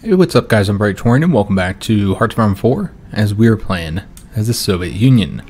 Hey, what's up guys, I'm Praetorian and welcome back to Hearts of Iron 4 as we're playing as the Soviet Union.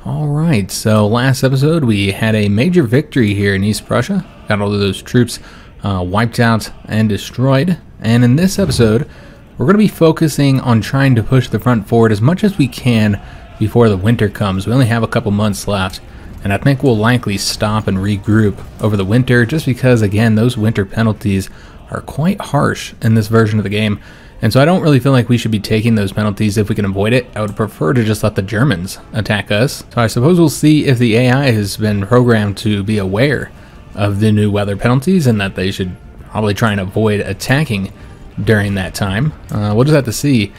Alright, so last episode we had a major victory here in East Prussia. Got all of those troops wiped out and destroyed. And in this episode, we're going to be focusing on trying to push the front forward as much as we can before the winter comes. We only have a couple months left. And I think we'll likely stop and regroup over the winter just because, again, those winter penalties are quite harsh in this version of the game, and so I don't really feel like we should be taking those penalties if we can avoid it. I would prefer to just let the Germans attack us. So I suppose we'll see if the AI has been programmed to be aware of the new weather penalties and that they should probably try and avoid attacking during that time. We'll just have to see.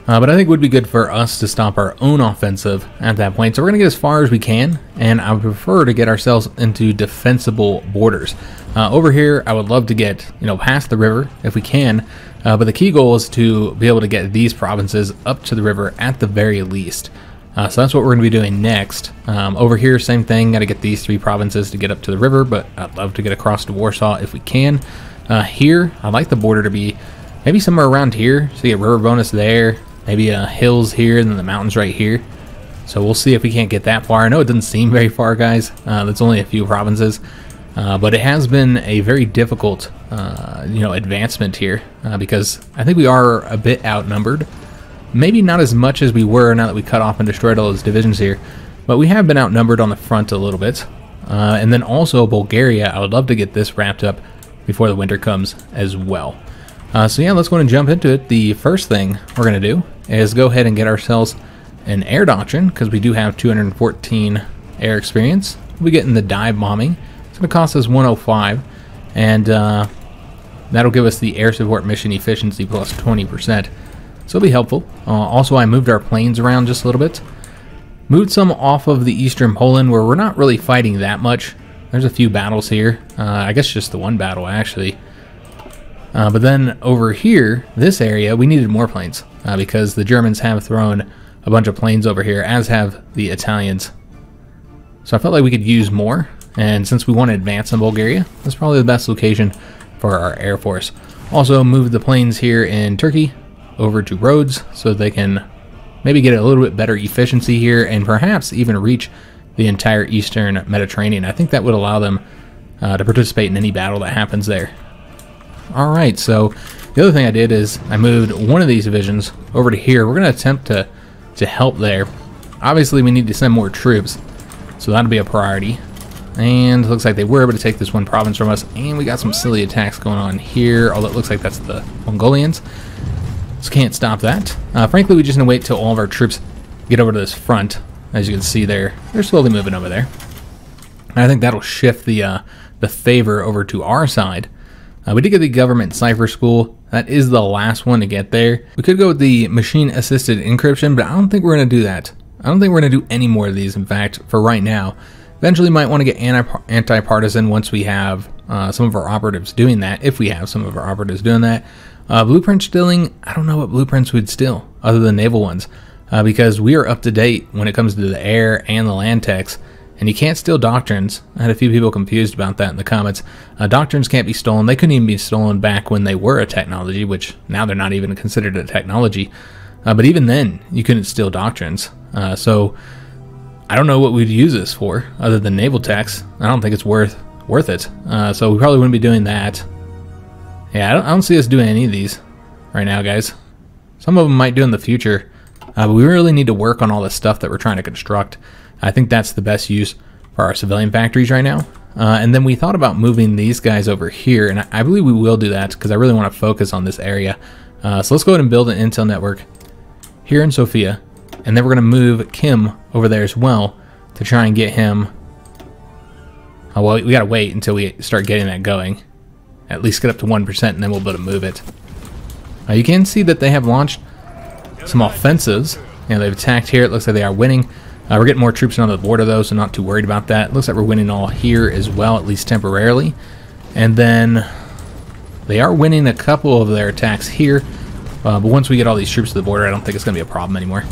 But I think it would be good for us to stop our own offensive at that point. So we're going to get as far as we can, and I would prefer to get ourselves into defensible borders. Over here, I would love to get, past the river if we can. But the key goal is to be able to get these provinces up to the river at the very least. So that's what we're going to be doing next. Over here, same thing. Got to get these three provinces to get up to the river, but I'd love to get across to Warsaw if we can. Here, I'd like the border to be maybe somewhere around here. So you get river bonus there. Maybe hills here and then the mountains right here. So we'll see if we can't get that far. I know it doesn't seem very far, guys. That's only a few provinces. But it has been a very difficult, advancement here because I think we are a bit outnumbered. Maybe not as much as we were now that we cut off and destroyed all those divisions here. But we have been outnumbered on the front a little bit. And then also Bulgaria, I would love to get this wrapped up before the winter comes as well. So yeah, let's go and jump into it. The first thing we're going to do is go ahead and get ourselves an air doctrine, because we do have 214 air experience. We'll be getting the dive bombing. It's going to cost us 105, and that'll give us the air support mission efficiency plus 20%. So it'll be helpful. Also, I moved our planes around just a little bit. Moved some off of the eastern Poland, where we're not really fighting that much. There's a few battles here. I guess just the one battle, actually. But then over here, this area, we needed more planes because the Germans have thrown a bunch of planes over here, as have the Italians. So I felt like we could use more, and since we want to advance in Bulgaria, that's probably the best location for our Air Force. Also moved the planes here in Turkey over to Rhodes so they can maybe get a little bit better efficiency here and perhaps even reach the entire Eastern Mediterranean. I think that would allow them to participate in any battle that happens there. Alright, so the other thing I did is I moved one of these divisions over to here. We're going to attempt to help there. Obviously, we need to send more troops, so that'll be a priority. And it looks like they were able to take this one province from us, and we got some silly attacks going on here, although it looks like that's the Mongolians. So can't stop that. Frankly, we just need to wait till all of our troops get over to this front. As you can see there, they're slowly moving over there. And I think that'll shift the favor over to our side. We did get the government cipher school. That is the last one to get there. We could go with the machine-assisted encryption, but I don't think we're going to do that. I don't think we're going to do any more of these, in fact, for right now. Eventually might want to get anti-partisan once we have some of our operatives doing that, if we have some of our operatives doing that. Blueprint stealing, I don't know what blueprints we'd steal, other than naval ones, because we are up to date when it comes to the air and the land techs. And you can't steal doctrines. I had a few people confused about that in the comments. Doctrines can't be stolen. They couldn't even be stolen back when they were a technology, which now they're not even considered a technology. But even then, you couldn't steal doctrines. So I don't know what we'd use this for, other than naval techs. I don't think it's worth it. So we probably wouldn't be doing that. Yeah, I don't see us doing any of these right now, guys. Some of them might do in the future. But we really need to work on all the stuff that we're trying to construct. I think that's the best use for our civilian factories right now. And then we thought about moving these guys over here, and I believe we will do that because I really want to focus on this area. So let's go ahead and build an intel network here in Sofia, and then we're going to move Kim over there as well to try and get him. Oh, well, we got to wait until we start getting that going. At least get up to 1%, and then we'll be able to move it. You can see that they have launched some offensives. They've attacked here. It looks like they are winning. We're getting more troops on the border, though, so not too worried about that. Looks like we're winning all here as well, at least temporarily. And then they are winning a couple of their attacks here. But once we get all these troops to the border, I don't think it's going to be a problem anymore.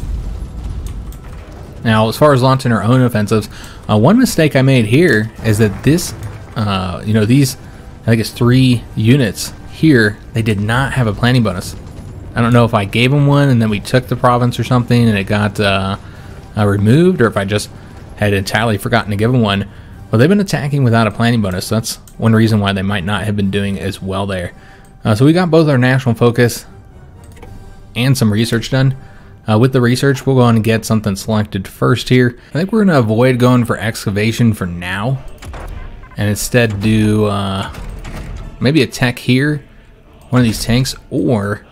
Now, as far as launching our own offensives, one mistake I made here is that this, these, I think it's 3 units here, they did not have a planning bonus. I don't know if I gave them one and then we took the province or something and it got removed, or if I just had entirely forgotten to give them one. Well, they've been attacking without a planning bonus, so that's one reason why they might not have been doing as well there. So we got both our national focus and some research done. With the research, we'll go on and get something selected first here. I think we're going to avoid going for excavation for now, and instead do maybe a tech here, one of these tanks, or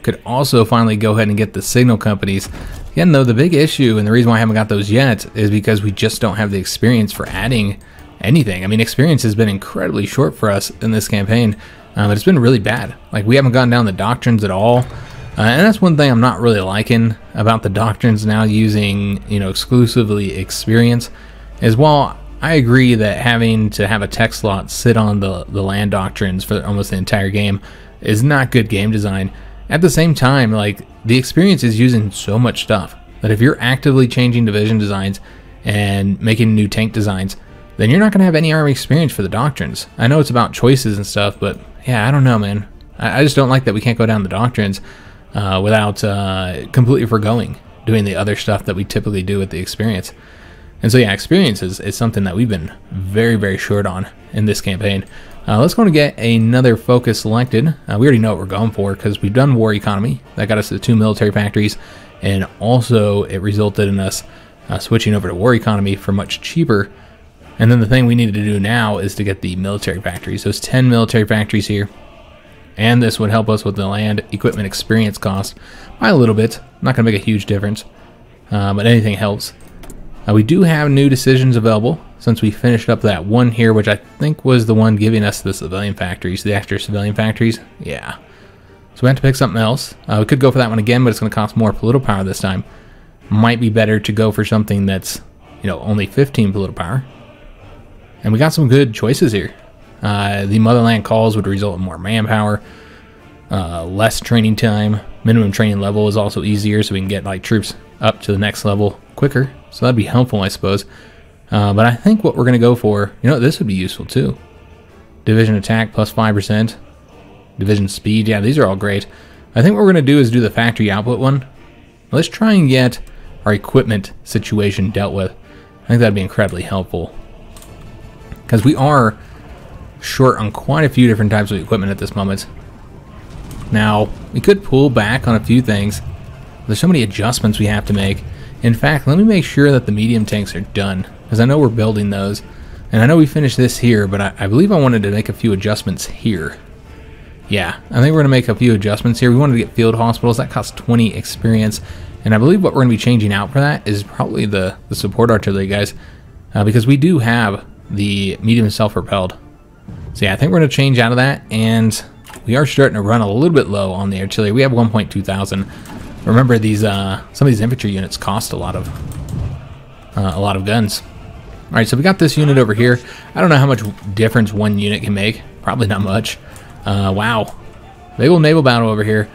could also finally go ahead and get the signal companies. Again, though, the big issue, and the reason why I haven't got those yet, is because we just don't have the experience for adding anything. I mean, experience has been incredibly short for us in this campaign, but it's been really bad. Like, we haven't gone down the doctrines at all. And that's one thing I'm not really liking about the doctrines now using, you know, exclusively experience, is while I agree that having to have a tech slot sit on the land doctrines for almost the entire game is not good game design. At the same time, like, the experience is using so much stuff that if you're actively changing division designs and making new tank designs, then you're not going to have any army experience for the doctrines. I know it's about choices and stuff, but yeah, I don't know, man. I just don't like that we can't go down the doctrines without completely forgoing doing the other stuff that we typically do with the experience. And so yeah, experience is something that we've been very, very short on in this campaign. Let's go and get another focus selected. We already know what we're going for because we've done war economy. That got us to 2 military factories, and also it resulted in us switching over to war economy for much cheaper. And then the thing we needed to do now is to get the military factories. So it's 10 military factories here. And this would help us with the land equipment experience cost by a little bit. Not going to make a huge difference, but anything helps. We do have new decisions available since we finished up that one here, which I think was the one giving us the civilian factories, the extra civilian factories. Yeah. So we have to pick something else. We could go for that one again, but it's going to cost more political power this time. Might be better to go for something that's, you know, only 15 political power. And we got some good choices here. The motherland calls would result in more manpower, less training time. Minimum training level is also easier, so we can get like troops up to the next level quicker. So that'd be helpful, I suppose. But I think what we're going to go for, you know, this would be useful too. Division attack plus 5%. Division speed, yeah, these are all great. I think what we're going to do is do the factory output one. Let's try and get our equipment situation dealt with. I think that'd be incredibly helpful, because we are short on quite a few different types of equipment at this moment. Now, we could pull back on a few things. There's so many adjustments we have to make. In fact, let me make sure that the medium tanks are done, because I know we're building those. And I know we finished this here, but I believe I wanted to make a few adjustments here. Yeah, I think we're going to make a few adjustments here. We wanted to get field hospitals. That costs 20 experience. And I believe what we're going to be changing out for that is probably the support artillery guys, because we do have the medium self-propelled. So yeah, I think we're going to change out of that, and we are starting to run a little bit low on the artillery. We have 1.2 thousand. Remember, these some of these infantry units cost a lot of guns. All right, so we got this unit over here. I don't know how much difference one unit can make. Probably not much. Wow, big old naval battle over here.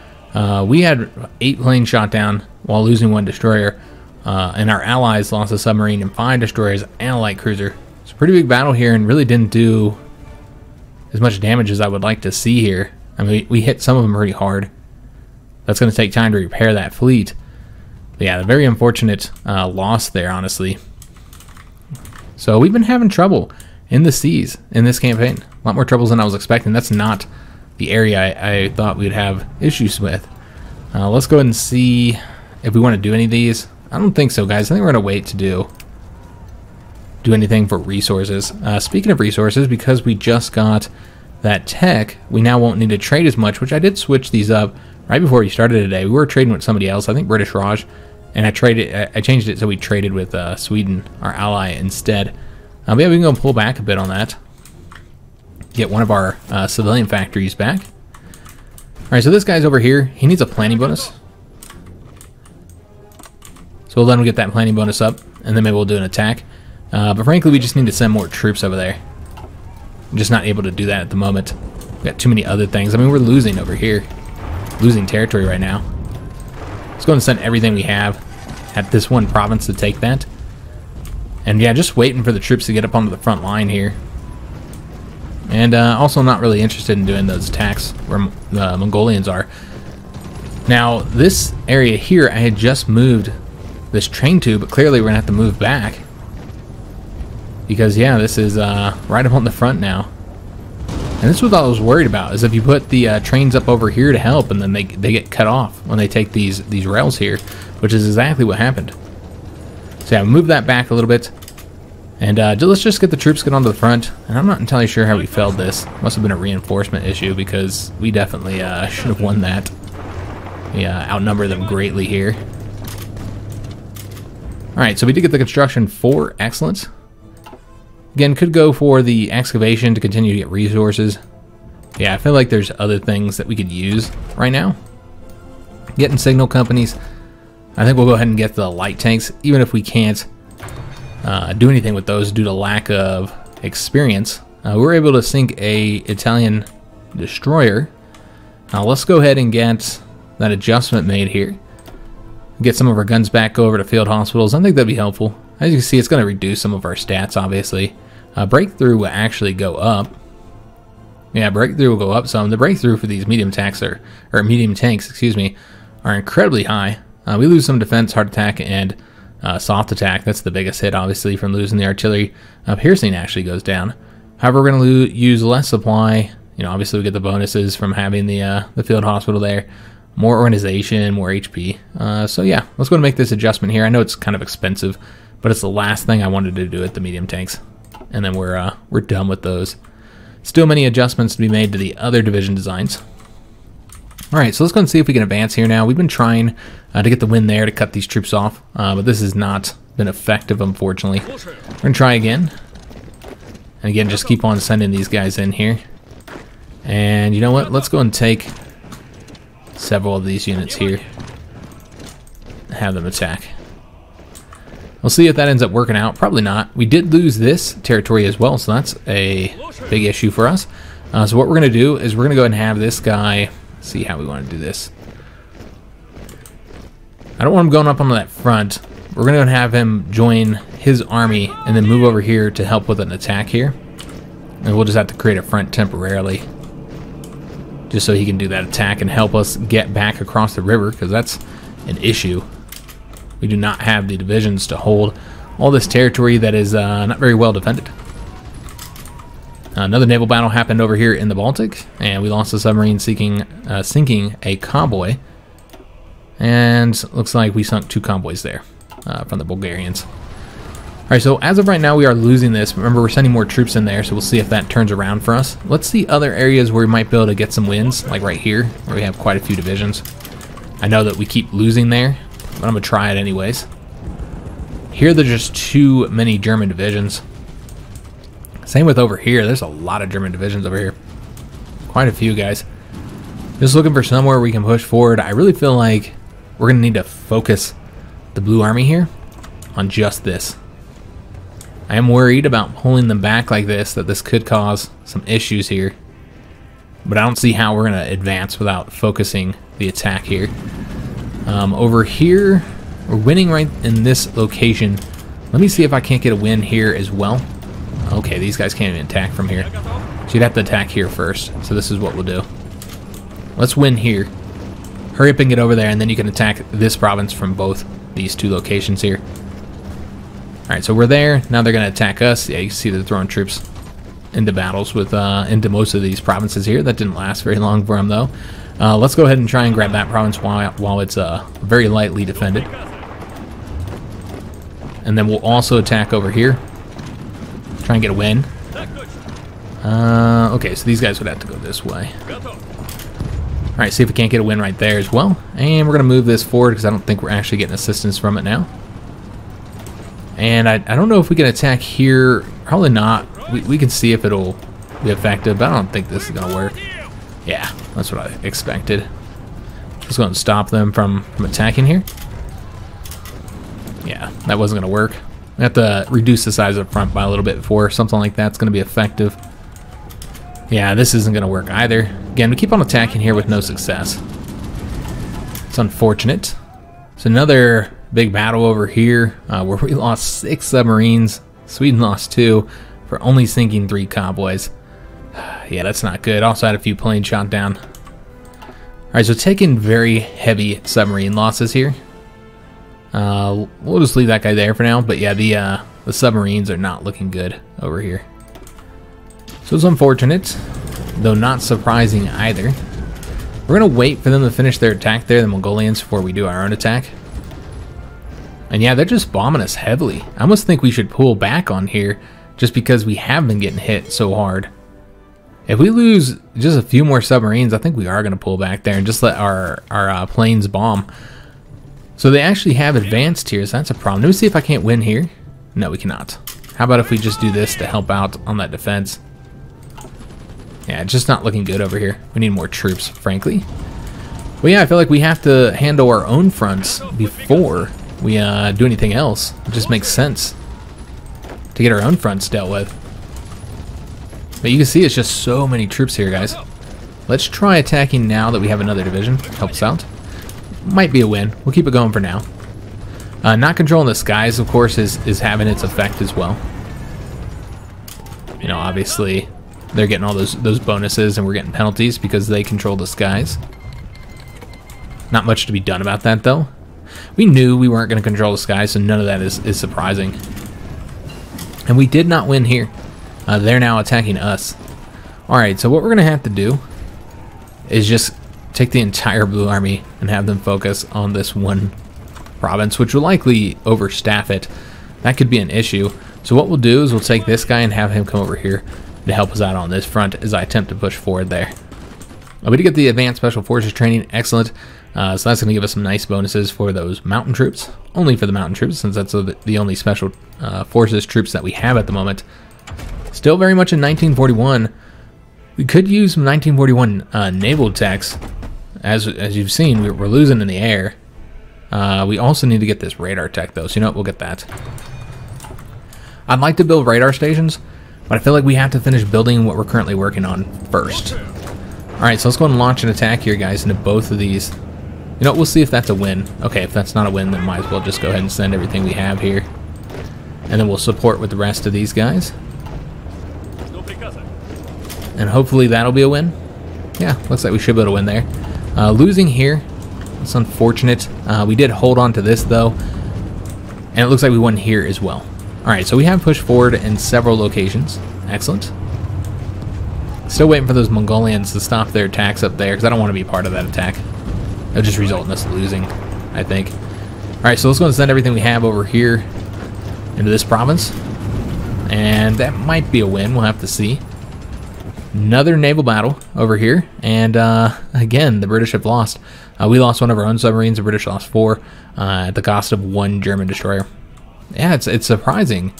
We had 8 planes shot down while losing 1 destroyer, and our allies lost a submarine and 5 destroyers and a light cruiser. It's a pretty big battle here, and really didn't do as much damage as I would like to see here. I mean, we hit some of them pretty hard. That's going to take time to repair that fleet. But yeah, a very unfortunate loss there, honestly. So we've been having trouble in the seas in this campaign. A lot more troubles than I was expecting. That's not the area I thought we'd have issues with. Let's go ahead and see if we want to do any of these. I don't think so, guys. I think we're going to wait to do anything for resources. Speaking of resources, because we just got that tech, we now won't need to trade as much, which I did switch these up right before we started today. We were trading with somebody else, I think British Raj, and I changed it so we traded with Sweden, our ally, instead. But yeah, we can go and pull back a bit on that. Get one of our civilian factories back. Alright, so this guy's over here. He needs a planning bonus. So we'll let him get that planning bonus up, and then maybe we'll do an attack. But frankly, we just need to send more troops over there. I'm just not able to do that at the moment. We've got too many other things. I mean, we're losing over here. Losing territory right now. Let's go and send everything we have at this one province to take that. And yeah, just waiting for the troops to get up onto the front line here. And also not really interested in doing those attacks where the Mongolians are. Now, this area here, I had just moved this train to, but clearly we're going to have to move back. Because, yeah, this is right up on the front now. And this is what I was worried about, is if you put the trains up over here to help, and then they get cut off when they take these rails here, which is exactly what happened. So yeah, move that back a little bit. And let's just get the troops get onto the front. And I'm not entirely sure how we failed this. Must have been a reinforcement issue, because we definitely should have won that. We outnumber them greatly here. Alright, so we did get the construction 4. Excellent. Again, could go for the excavation to continue to get resources. Yeah, I feel like there's other things that we could use right now. Getting signal companies. I think we'll go ahead and get the light tanks, even if we can't do anything with those due to lack of experience. We were able to sink a Italian destroyer. Let's go ahead and get that adjustment made here. Get some of our guns back, go over to field hospitals. I think that'd be helpful. As you can see, it's going to reduce some of our stats, obviously. Breakthrough will actually go up. Yeah, breakthrough will go up some. The breakthrough for these medium tanks excuse me, are incredibly high. We lose some defense, hard attack, and soft attack. That's the biggest hit, obviously, from losing the artillery. Piercing actually goes down. However, we're going to use less supply. You know, obviously we get the bonuses from having the field hospital there. More organization, more HP. So yeah, let's go and make this adjustment here. I know it's kind of expensive, but it's the last thing I wanted to do at the medium tanks. And then we're done with those. Still many adjustments to be made to the other division designs. Alright, so let's go and see if we can advance here now. We've been trying to get the win there to cut these troops off, but this has not been effective, unfortunately. We're going to try again. And again, just keep on sending these guys in here. And you know what? Let's go and take several of these units here and have them attack. We'll see if that ends up working out. Probably not. We did lose this territory as well, so that's a big issue for us. So what we're going to do is we're going to go ahead and have this guy see how we want to do this. I don't want him going up on that front. We're going to have him join his army and then move over here to help with an attack here. And we'll just have to create a front temporarily, just so he can do that attack and help us get back across the river, because that's an issue. We do not have the divisions to hold all this territory that is not very well defended. Another naval battle happened over here in the Baltic, and we lost a submarine sinking a convoy. And looks like we sunk 2 convoys there from the Bulgarians. Alright, so as of right now, we are losing this. Remember, we're sending more troops in there, so we'll see if that turns around for us. Let's see other areas where we might be able to get some wins, like right here, where we have quite a few divisions. I know that we keep losing there, but I'm going to try it anyways. Here, there's just too many German divisions. Same with over here. There's a lot of German divisions over here. Quite a few, guys. Just looking for somewhere we can push forward. I really feel like we're going to need to focus the Blue Army here on just this. I am worried about pulling them back like this, that this could cause some issues here. But I don't see how we're going to advance without focusing the attack here. Over here, we're winning right in this location. Let me see if I can't get a win here as well. Okay, these guys can't even attack from here. So you'd have to attack here first. So this is what we'll do. Let's win here. Hurry up and get over there, and then you can attack this province from both these 2 locations here. Alright, so we're there. Now they're going to attack us. Yeah, you can see they're throwing troops into battles with into most of these provinces here. That didn't last very long for them, though. Let's go ahead and try and grab that province while it's very lightly defended. And then we'll also attack over here. Try and get a win. Okay, so these guys would have to go this way. Alright, see if we can't get a win right there as well. And we're going to move this forward because I don't think we're actually getting assistance from it now. And I don't know if we can attack here. Probably not. We can see if it'll be effective, but I don't think this is going to work. Yeah, that's what I expected. Just going to stop them from attacking here. Yeah, that wasn't going to work. We have to reduce the size up front by a little bit before something like that's going to be effective. Yeah, this isn't going to work either. Again, we keep on attacking here with no success. It's unfortunate. So another big battle over here where we lost 6 submarines. Sweden lost 2 for only sinking 3 convoys. Yeah, that's not good. Also had a few planes shot down. Alright, so taking very heavy submarine losses here. We'll just leave that guy there for now. But yeah, the submarines are not looking good over here. So it's unfortunate, though not surprising either. We're going to wait for them to finish their attack there, the Mongolians, before we do our own attack. And yeah, they're just bombing us heavily. I almost think we should pull back on here just because we have been getting hit so hard. If we lose just a few more submarines, I think we are going to pull back there and just let our planes bomb. So they actually have advanced here, so that's a problem. Let me see if I can't win here. No, we cannot. How about if we just do this to help out on that defense? Yeah, it's just not looking good over here. We need more troops, frankly. Well, yeah, I feel like we have to handle our own fronts before we do anything else. It just makes sense to get our own fronts dealt with. But you can see it's just so many troops here, guys. Let's try attacking now that we have another division. Helps out. Might be a win. We'll keep it going for now. Not controlling the skies, of course, is having its effect as well. You know, obviously, they're getting all those bonuses and we're getting penalties because they control the skies. Not much to be done about that, though. We knew we weren't going to control the skies, so none of that is surprising. And we did not win here. They're now attacking us. Alright, so what we're going to have to do is just take the entire Blue Army and have them focus on this one province, which will likely overstaff it. That could be an issue. So what we'll do is we'll take this guy and have him come over here to help us out on this front as I attempt to push forward there. We did get the Advanced Special Forces training. Excellent. So that's going to give us some nice bonuses for those mountain troops. Only for the mountain troops, since that's the only special forces troops that we have at the moment. Still very much in 1941. We could use some 1941 Naval Techs. As you've seen, we're losing in the air. We also need to get this radar tech, though. So you know what? We'll get that. I'd like to build radar stations, but I feel like we have to finish building what we're currently working on first. Alright, so let's go and launch an attack here, guys, into both of these. You know, we'll see if that's a win. Okay, if that's not a win, then might as well just go ahead and send everything we have here. And then we'll support with the rest of these guys. And hopefully that'll be a win. Yeah, looks like we should be able to win there. Losing here, it's unfortunate. We did hold on to this, though. And it looks like we won here as well. Alright, so we have pushed forward in several locations. Excellent. Still waiting for those Mongolians to stop their attacks up there, because I don't want to be part of that attack. It'll just result in us losing, I think. Alright, so let's go and send everything we have over here into this province. And that might be a win, we'll have to see. Another naval battle over here, and again, the British have lost. We lost one of our own submarines, the British lost 4, at the cost of 1 German destroyer. Yeah, it's surprising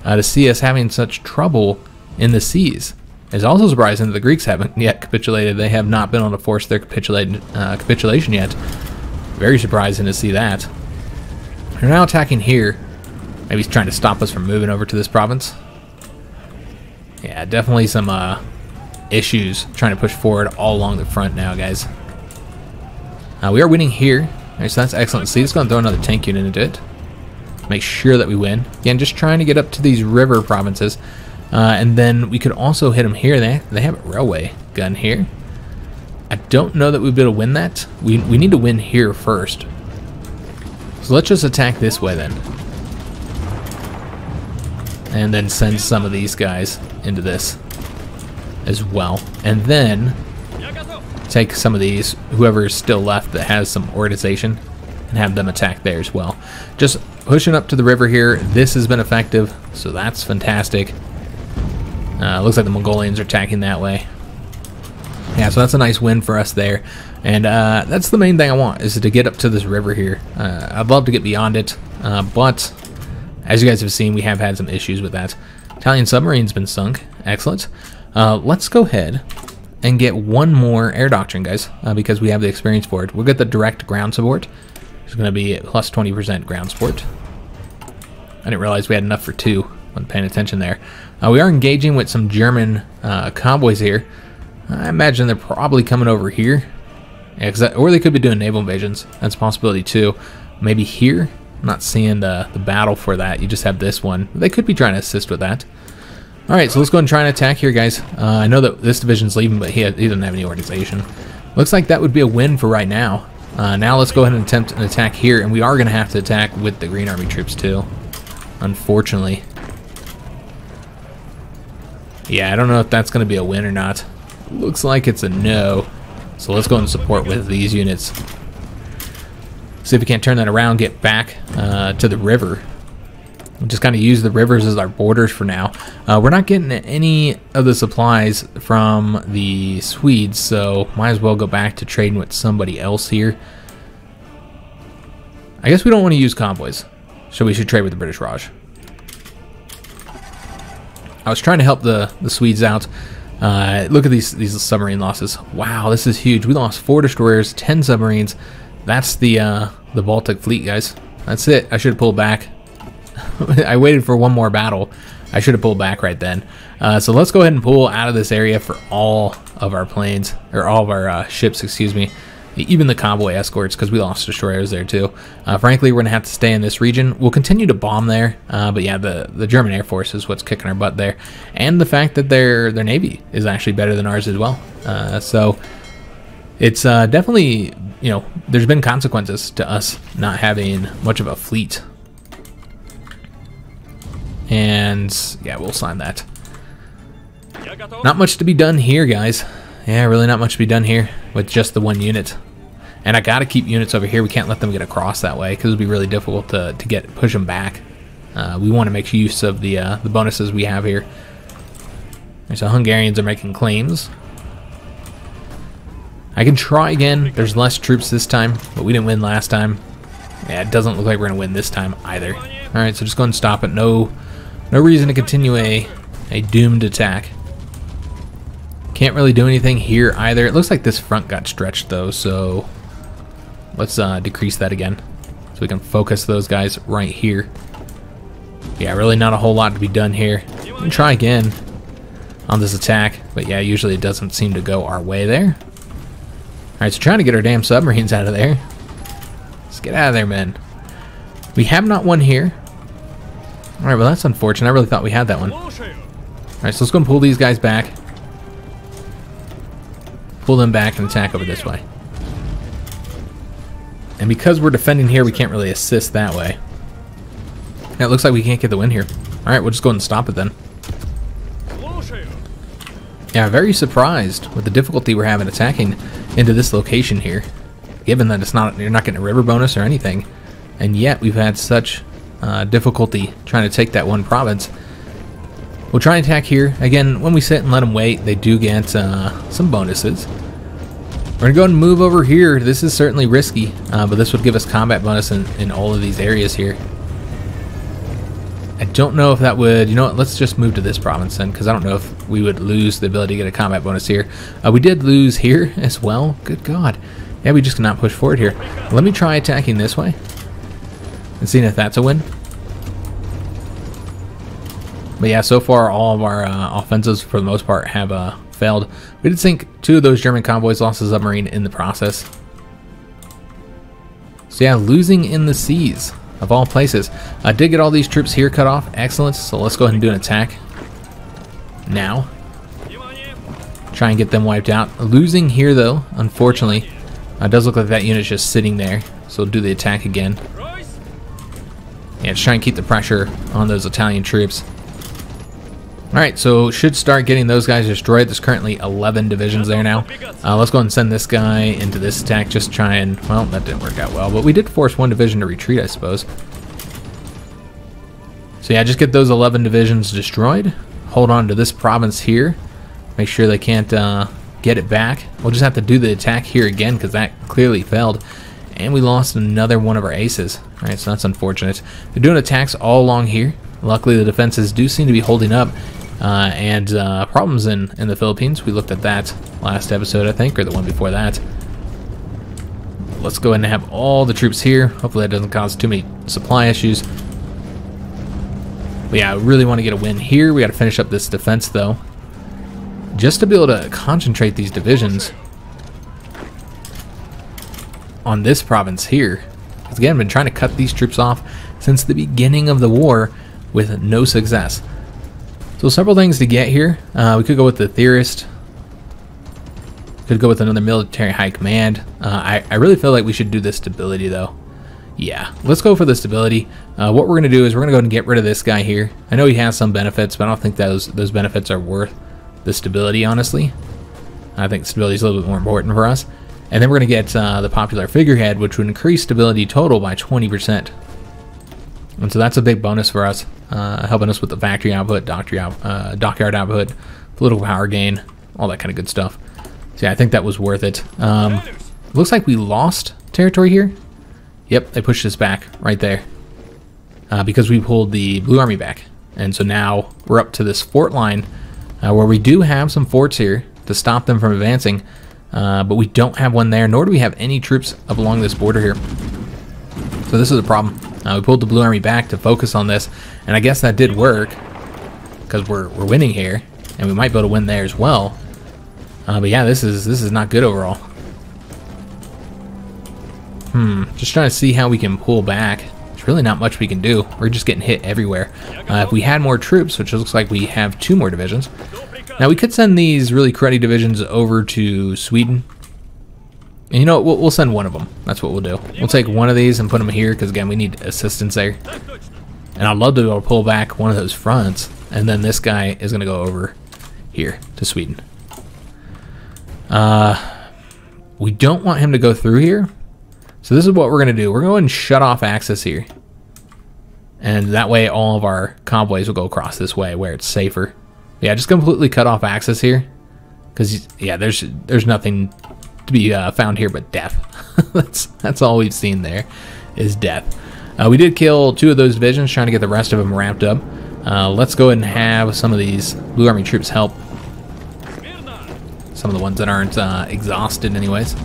to see us having such trouble in the seas. It's also surprising that the Greeks haven't yet capitulated. They have not been able to force their capitulation yet. Very surprising to see that. They're now attacking here. Maybe he's trying to stop us from moving over to this province. Yeah, definitely some issues trying to push forward all along the front now, guys. We are winning here. Right, so that's excellent. See, it's going to throw another tank unit into it. Make sure that we win. Again, just trying to get up to these river provinces. And then we could also hit them here. They have a railway gun here. I don't know that we'd be able to win that. We need to win here first. So let's just attack this way then. And then send some of these guys into this as well. And then take some of these, whoever is still left that has some organization, and have them attack there as well. Just pushing up to the river here. This has been effective, so that's fantastic. Looks like the Mongolians are attacking that way. Yeah, so that's a nice win for us there. And that's the main thing I want, is to get up to this river here. I'd love to get beyond it, but as you guys have seen, we have had some issues with that. Italian submarine's been sunk. Excellent. Let's go ahead and get one more air doctrine, guys, because we have the experience for it. We'll get the direct ground support. It's going to be plus 20% ground support. I didn't realize we had enough for 2. Wasn't paying attention there. We are engaging with some German convoys here. I imagine they're probably coming over here. Yeah, or they could be doing naval invasions. That's a possibility too. Maybe here. I'm not seeing the battle for that. You just have this one. They could be trying to assist with that. Alright, so let's go and try and attack here, guys. I know that this division's leaving, but he doesn't have any organization. Looks like that would be a win for right now. Now let's go ahead and attempt an attack here, and we are going to have to attack with the Green Army troops too, unfortunately. Yeah, I don't know if that's going to be a win or not. Looks like it's a no. So let's go and support with these units. See if we can't turn that around, get back to the river. We'll just kind of use the rivers as our borders for now. We're not getting any of the supplies from the Swedes, so might as well go back to trading with somebody else here. I guess we don't want to use convoys, so we should trade with the British Raj. I was trying to help the Swedes out. Look at these submarine losses. Wow, this is huge. We lost 4 destroyers, 10 submarines. That's the Baltic fleet, guys. That's it. I should have pulled back. I waited for one more battle. I should have pulled back right then. So let's go ahead and pull out of this area for all of our planes, or all of our ships, excuse me. Even the convoy escorts, because we lost destroyers there too. Frankly, we're going to have to stay in this region. We'll continue to bomb there, but yeah, the German Air Force is what's kicking our butt there. And the fact that their Navy is actually better than ours as well. So it's definitely, you know, there's been consequences to us not having much of a fleet. And yeah, we'll sign that. Not much to be done here, guys. Yeah, really not much to be done here with just the one unit. And I got to keep units over here. We can't let them get across that way because it'll be really difficult to push them back. We want to make use of the bonuses we have here. So Hungarians are making claims. I can try again. There's less troops this time, but we didn't win last time. Yeah, it doesn't look like we're going to win this time either. All right, so just go and stop it. No reason to continue a doomed attack. Can't really do anything here either. It looks like this front got stretched though, so let's decrease that again so we can focus those guys right here. Yeah, really not a whole lot to be done here. We can try again on this attack, but yeah, usually it doesn't seem to go our way there. Alright, so trying to get our damn submarines out of there. Let's get out of there, men. We have not won here. Alright, well that's unfortunate. I really thought we had that one. Alright, so let's go and pull these guys back. Pull them back and attack over this way. And because we're defending here, we can't really assist that way. Yeah, it looks like we can't get the win here. Alright, we'll just go ahead and stop it then. Yeah, very surprised with the difficulty we're having attacking into this location here. Given that you're not getting a river bonus or anything. And yet we've had such difficulty trying to take that one province. We'll try and attack here. Again, when we sit and let them wait, they do get some bonuses. We're going to go and move over here. This is certainly risky, but this would give us combat bonus in all of these areas here. I don't know if that would... You know what? Let's just move to this province then, because I don't know if we would lose the ability to get a combat bonus here. We did lose here as well. Good God. Yeah, we just cannot push forward here. Let me try attacking this way and seeing if that's a win. But yeah, so far all of our offensives for the most part have failed. We did sink 2 of those German convoys, lost a submarine in the process. So yeah, losing in the seas of all places. I did get all these troops here cut off. Excellent. So let's go ahead and do an attack now. Try and get them wiped out. Losing here though, unfortunately. It does look like that unit's just sitting there. So we'll do the attack again. Yeah, just try and keep the pressure on those Italian troops. Alright, so should start getting those guys destroyed. There's currently 11 divisions there now. Let's go and send this guy into this attack. Just try and... Well, that didn't work out well. But we did force 1 division to retreat, I suppose. So yeah, just get those 11 divisions destroyed. Hold on to this province here. Make sure they can't get it back. We'll just have to do the attack here again because that clearly failed. And we lost another one of our aces. Alright, so that's unfortunate. They're doing attacks all along here. Luckily, the defenses do seem to be holding up. And problems in the Philippines. We looked at that last episode, I think, or the one before that. Let's go ahead and have all the troops here. Hopefully that doesn't cause too many supply issues. But yeah, I really want to get a win here. We got to finish up this defense, though. Just to be able to concentrate these divisions on this province here. Because again, I've been trying to cut these troops off since the beginning of the war with no success. So several things to get here. We could go with the Theorist. Could go with another military high command. I really feel like we should do the stability though. Yeah, let's go for the stability. What we're going to do is we're going to go ahead and get rid of this guy here. I know he has some benefits, but I don't think those benefits are worth the stability, honestly. I think stability is a little bit more important for us. And then we're going to get the popular figurehead, which would increase stability total by 20%. And so that's a big bonus for us, helping us with the factory output, dockyard output, political power gain, all that kind of good stuff. So yeah, I think that was worth it. Looks like we lost territory here. Yep, they pushed us back right there because we pulled the Blue Army back. And so now we're up to this fort line where we do have some forts here to stop them from advancing, but we don't have one there, nor do we have any troops up along this border here. So this is a problem. We pulled the Blue Army back to focus on this, and I guess that did work because we're winning here, and we might be able to win there as well. But yeah, this is not good overall. Just trying to see how we can pull back. There's really not much we can do. We're just getting hit everywhere. If we had more troops, which looks like we have 2 more divisions. Now we could send these really cruddy divisions over to Sweden. And you know what, we'll send one of them. That's what we'll do. We'll take one of these and put them here because again, we need assistance there. And I'd love to be able to pull back one of those fronts. And then this guy is going to go over here to Sweden. We don't want him to go through here. So this is what we're going to do. We're going to shut off access here. And that way all of our convoys will go across this way where it's safer. Yeah, just completely cut off access here. Because, yeah, there's nothing to be found here but death. that's all we've seen there is death. We did kill 2 of those divisions, trying to get the rest of them ramped up. Let's go ahead and have some of these Blue Army troops help. Some of the ones that aren't exhausted anyways.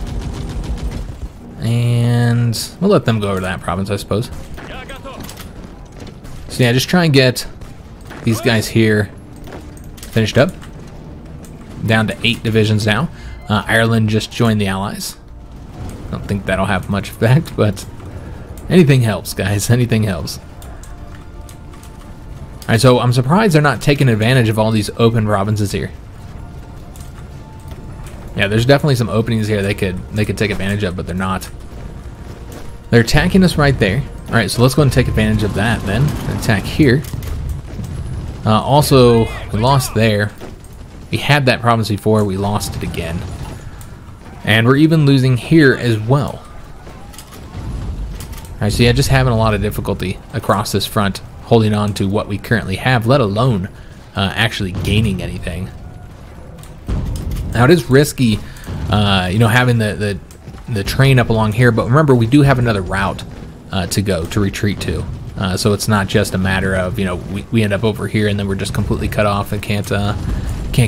And we'll let them go over to that province, I suppose. So yeah, just try and get these guys here finished up. Down to 8 divisions now. Ireland just joined the Allies. Don't think that'll have much effect, but anything helps, guys. Anything helps. Alright, so I'm surprised they're not taking advantage of all these open provinces here. Yeah, there's definitely some openings here they could take advantage of, but they're not. They're attacking us right there. All right, so let's go and take advantage of that then. Attack here. Also, we lost there. We had that province before. We lost it again. And we're even losing here as well. All right, so yeah, just having a lot of difficulty across this front, holding on to what we currently have, let alone actually gaining anything. Now it is risky, you know, having the train up along here, but remember we do have another route to retreat to. So it's not just a matter of, you know, we end up over here and then we're just completely cut off and can't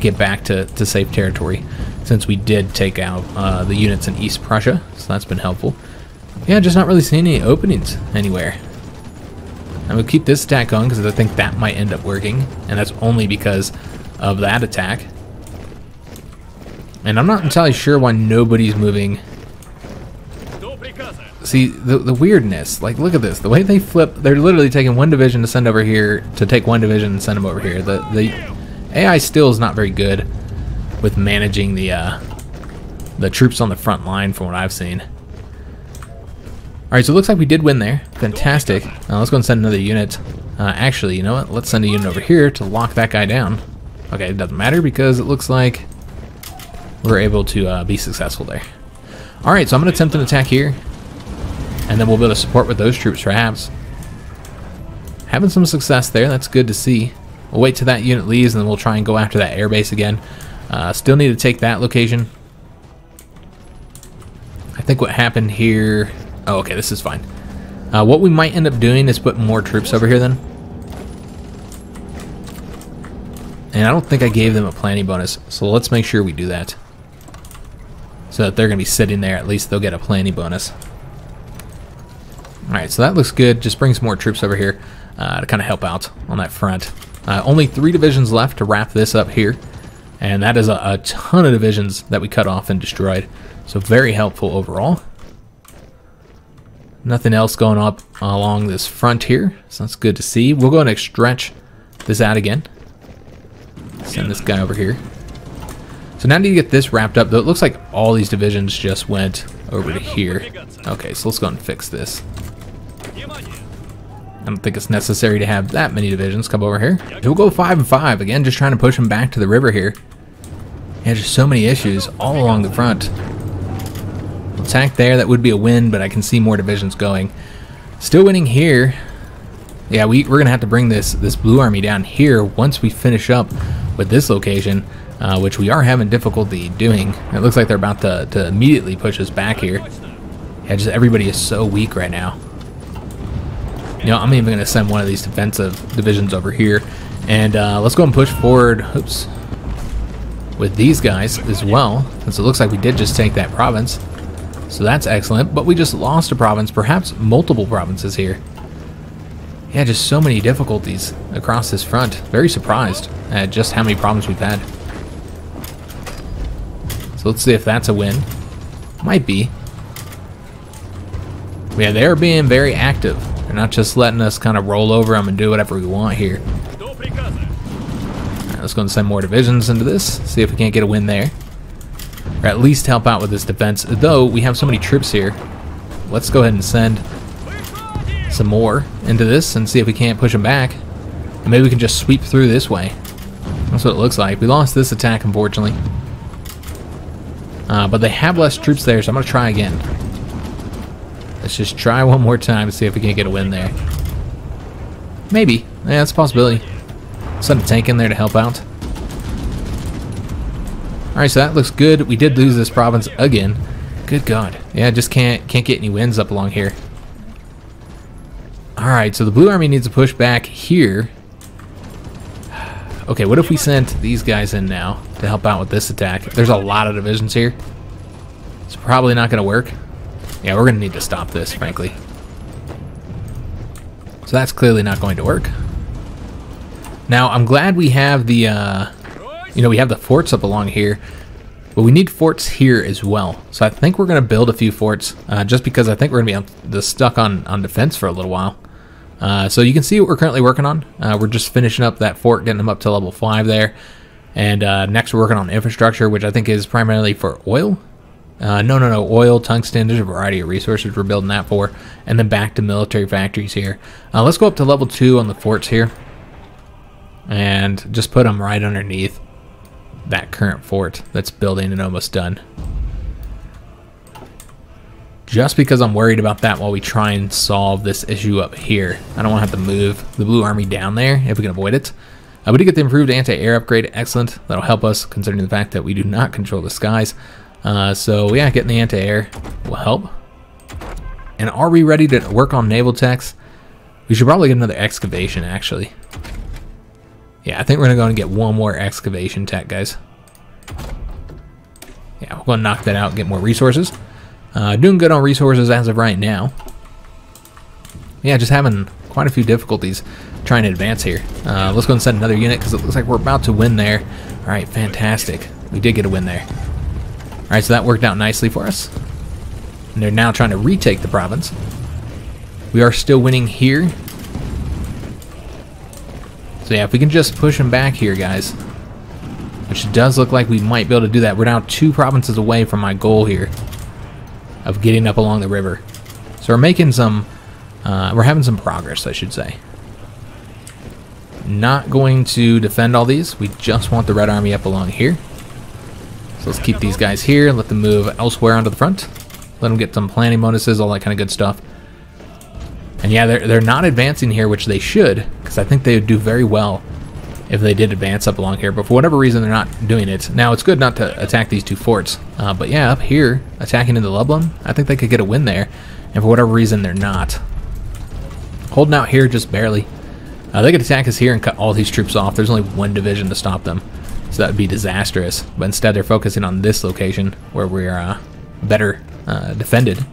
get back to safe territory, since we did take out the units in East Prussia, so that's been helpful. Yeah, just not really seeing any openings anywhere. I'm gonna keep this attack going because I think that might end up working, and that's only because of that attack. And I'm not entirely sure why nobody's moving. See, the weirdness, like look at this, the way they flip, they're literally taking one division to send over here, to take one division and send them over here. The AI still is not very good with managing the troops on the front line from what I've seen. Alright, so it looks like we did win there. Fantastic. Now let's go and send another unit. Actually, you know what, let's send a unit over here to lock that guy down. Okay, it doesn't matter because it looks like we're able to be successful there. Alright, so I'm going to attempt an attack here. And then we'll be able to support with those troops, perhaps. Having some success there, that's good to see. We'll wait till that unit leaves, and then we'll try and go after that airbase again. Still need to take that location. I think what happened here... Oh, okay, this is fine. What we might end up doing is put more troops over here then. And I don't think I gave them a planning bonus, so let's make sure we do that. So that they're going to be sitting there, at least they'll get a planning bonus. Alright, so that looks good. Just bring some more troops over here to kind of help out on that front. Only 3 divisions left to wrap this up here. And that is a ton of divisions that we cut off and destroyed. So very helpful overall. Nothing else going up along this front here, so that's good to see. We'll go ahead and stretch this out again. Send this guy over here. So now I need to get this wrapped up, though it looks like all these divisions just went over to here. Okay, so let's go and fix this. I don't think it's necessary to have that many divisions come over here. We'll go 5 and 5. Again, just trying to push them back to the river here. Yeah, just so many issues all along the front. Attack there, that would be a win, but I can see more divisions going. Still winning here. Yeah, we're going to have to bring this blue army down here once we finish up with this location, which we are having difficulty doing. It looks like they're about to immediately push us back here. Yeah, just everybody is so weak right now. You know, I'm even going to send one of these defensive divisions over here. And let's go and push forward, oops, with these guys as well. Since it looks like we did just take that province. So that's excellent. But we just lost a province, perhaps multiple provinces here. Yeah, just so many difficulties across this front. Very surprised at just how many problems we've had. So let's see if that's a win. Might be. Yeah, they're being very active. They're not just letting us kind of roll over them and do whatever we want here. Alright, let's go and send more divisions into this. See if we can't get a win there. Or at least help out with this defense. Though we have so many troops here, let's go ahead and send some more into this and see if we can't push them back. And maybe we can just sweep through this way. That's what it looks like. We lost this attack, unfortunately. But they have less troops there, so I'm going to try again. Let's just try one more time to see if we can't get a win there. Maybe. Yeah, that's a possibility. Send a tank in there to help out. Alright, so that looks good. We did lose this province again. Good God. Yeah, just can't get any wins up along here. Alright, so the blue army needs to push back here. Okay, what if we sent these guys in now to help out with this attack? There's a lot of divisions here. It's probably not going to work. Yeah, we're going to need to stop this, frankly. So that's clearly not going to work. Now, I'm glad we have the, we have the forts up along here. But we need forts here as well. So I think we're going to build a few forts, just because I think we're going to be stuck on defense for a little while. So you can see what we're currently working on. We're just finishing up that fort, getting them up to level 5 there. And next we're working on infrastructure, which I think is primarily for oil. No, oil, tungsten, there's a variety of resources we're building that for. And then back to military factories here. Let's go up to level 2 on the forts here. And just put them right underneath that current fort that's building and almost done. Just because I'm worried about that while we try and solve this issue up here. I don't want to have to move the blue army down there if we can avoid it. We did get the improved anti-air upgrade. Excellent. That'll help us considering the fact that we do not control the skies. So yeah, getting the anti-air will help. And are we ready to work on Naval Techs? We should probably get another excavation, actually. Yeah, I think we're going to go and get one more excavation tech, guys. Yeah, we're going to knock that out and get more resources. Doing good on resources as of right now. Yeah, just having quite a few difficulties trying to advance here. Let's go and send another unit because it looks like we're about to win there. All right, fantastic. We did get a win there. All right, so that worked out nicely for us. And they're now trying to retake the province. We are still winning here. So yeah, if we can just push them back here, guys, which does look like we might be able to do that. We're now 2 provinces away from my goal here of getting up along the river. So we're making some, we're having some progress, I should say. Not going to defend all these. We just want the Red Army up along here. So let's keep these guys here and let them move elsewhere onto the front. Let them get some planning bonuses, all that kind of good stuff. And yeah, they're not advancing here, which they should, because I think they would do very well if they did advance up along here. But for whatever reason, they're not doing it. Now, it's good not to attack these 2 forts. But yeah, up here, attacking into Lublin, I think they could get a win there. And for whatever reason, they're not. Holding out here just barely. They could attack us here and cut all these troops off. There's only 1 division to stop them. So that would be disastrous. But instead, they're focusing on this location where we're better defended.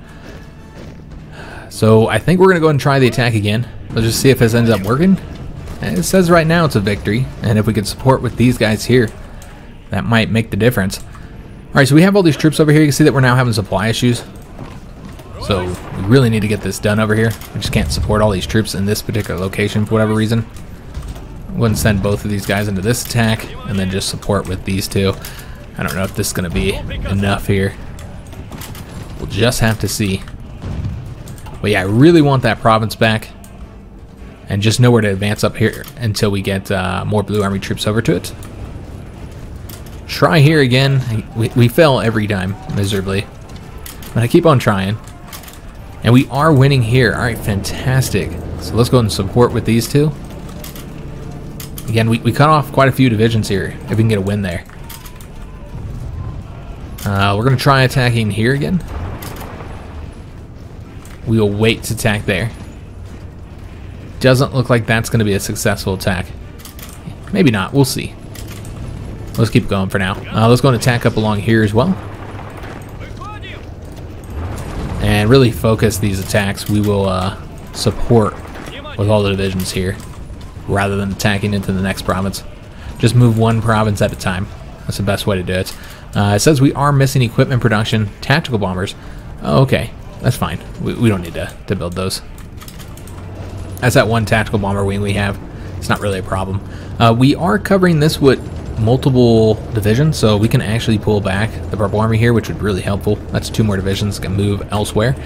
So I think we're going to go ahead and try the attack again. Let's just see if this ends up working. And it says right now it's a victory. And if we could support with these guys here, that might make the difference. Alright, so we have all these troops over here. You can see that we're now having supply issues. So we really need to get this done over here. We just can't support all these troops in this particular location for whatever reason. Wouldn't send both of these guys into this attack, and then just support with these two. I don't know if this is going to be enough here. We'll just have to see. But yeah, I really want that province back. And just know where to advance up here until we get more Blue Army troops over to it. Try here again. We fail every time, miserably. But I keep on trying. And we are winning here. Alright, fantastic. So let's go and support with these two. Again, we cut off quite a few divisions here, if we can get a win there. We're going to try attacking here again. We will wait to attack there. Doesn't look like that's going to be a successful attack. Maybe not. We'll see. Let's keep going for now. Let's go and attack up along here as well. And really focus these attacks. We will support with all the divisions here, rather than attacking into the next province. Just move one province at a time. That's the best way to do it. It says we are missing equipment production. Tactical bombers. Oh, okay. That's fine. We don't need to build those. That's that one tactical bomber wing we have. It's not really a problem. We are covering this with multiple divisions, so we can actually pull back the Barbarossa Army here, which would be really helpful. That's 2 more divisions that can move elsewhere.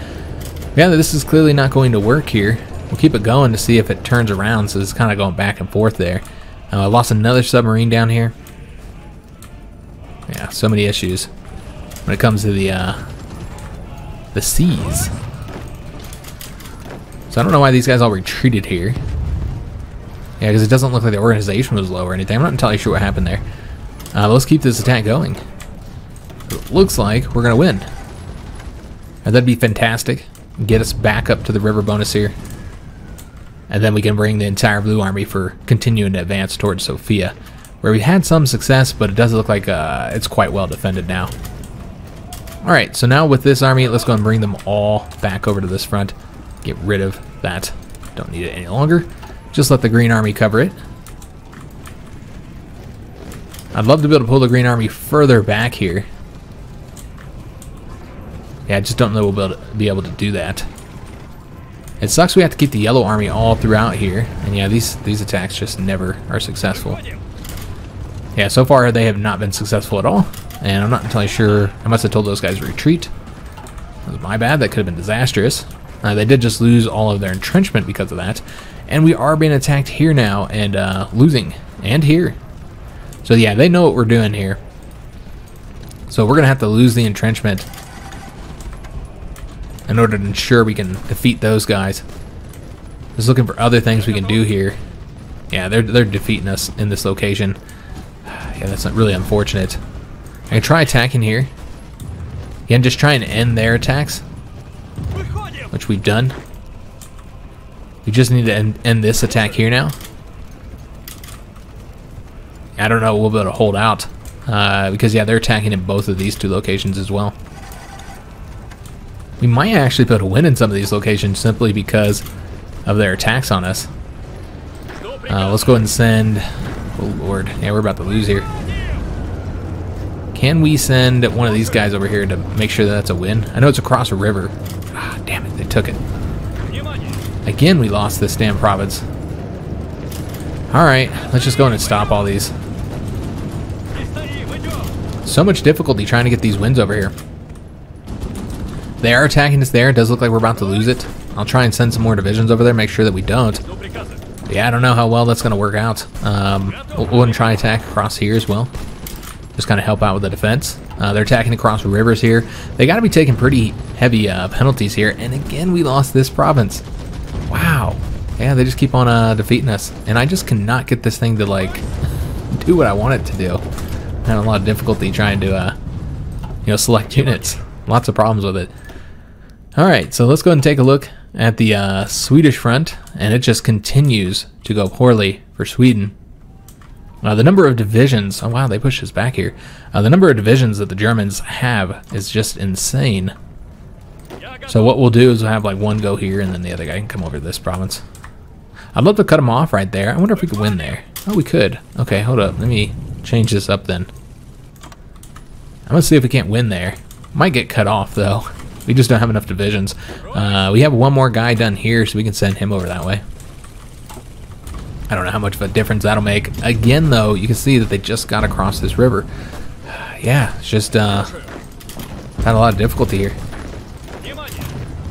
Yeah, this is clearly not going to work here. We'll keep it going to see if it turns around, so it's kind of going back and forth there. I lost another submarine down here. Yeah, so many issues when it comes to the seas. So I don't know why these guys all retreated here. Yeah, because it doesn't look like the organization was low or anything. I'm not entirely sure what happened there. Let's keep this attack going. It looks like we're going to win. And that'd be fantastic. Get us back up to the river bonus here. And then we can bring the entire Blue Army for continuing to advance towards Sofia, where we had some success, but it does look like it's quite well defended now. Alright, so now with this army, let's go and bring them all back over to this front. Get rid of that. Don't need it any longer. Just let the Green Army cover it. I'd love to be able to pull the Green Army further back here. Yeah, I just don't know we'll be able to do that. It sucks we have to keep the Yellow Army all throughout here. And yeah, these attacks just never are successful. Yeah, so far they have not been successful at all. And I'm not entirely sure. I must have told those guys to retreat. That was my bad. That could have been disastrous. They did just lose all of their entrenchment because of that. And we are being attacked here now and losing. And here. So yeah, they know what we're doing here. So we're going to have to lose the entrenchment in order to ensure we can defeat those guys. Just looking for other things we can do here. Yeah, they're defeating us in this location. Yeah, that's really unfortunate. I can try attacking here. Again, just try and end their attacks, which we've done. We just need to end this attack here now. I don't know, we'll be able to hold out. Because, yeah, they're attacking in both of these 2 locations as well. We might actually be able to win in some of these locations simply because of their attacks on us. Let's go ahead and send... Oh, Lord. Yeah, we're about to lose here. Can we send one of these guys over here to make sure that that's a win? I know it's across a river. Ah, damn it, they took it. Again, we lost this damn province. Alright, let's just go in and stop all these. So much difficulty trying to get these wins over here. They are attacking us there. It does look like we're about to lose it. I'll try and send some more divisions over there, make sure that we don't. Yeah, I don't know how well that's going to work out. We'll try attack across here as well. Just kind of help out with the defense. They're attacking across rivers here. They got to be taking pretty heavy penalties here. And again, we lost this province. Wow. Yeah, they just keep on defeating us. And I just cannot get this thing to, like, do what I want it to do. I'm having a lot of difficulty trying to, select units. Lots of problems with it. Alright, so let's go ahead and take a look at the Swedish front. And it just continues to go poorly for Sweden. The number of divisions, oh wow, they pushed us back here. The number of divisions that the Germans have is just insane. So what we'll do is we'll have like one go here and then the other guy can come over to this province. I'd love to cut him off right there. I wonder if we could win there. Oh, we could. Okay, hold up. Let me change this up then. I'm going to see if we can't win there. Might get cut off though. We just don't have enough divisions. We have one more guy done here, so we can send him over that way. I don't know how much of a difference that'll make. Again, though, you can see that they just got across this river. Yeah, it's just had a lot of difficulty here.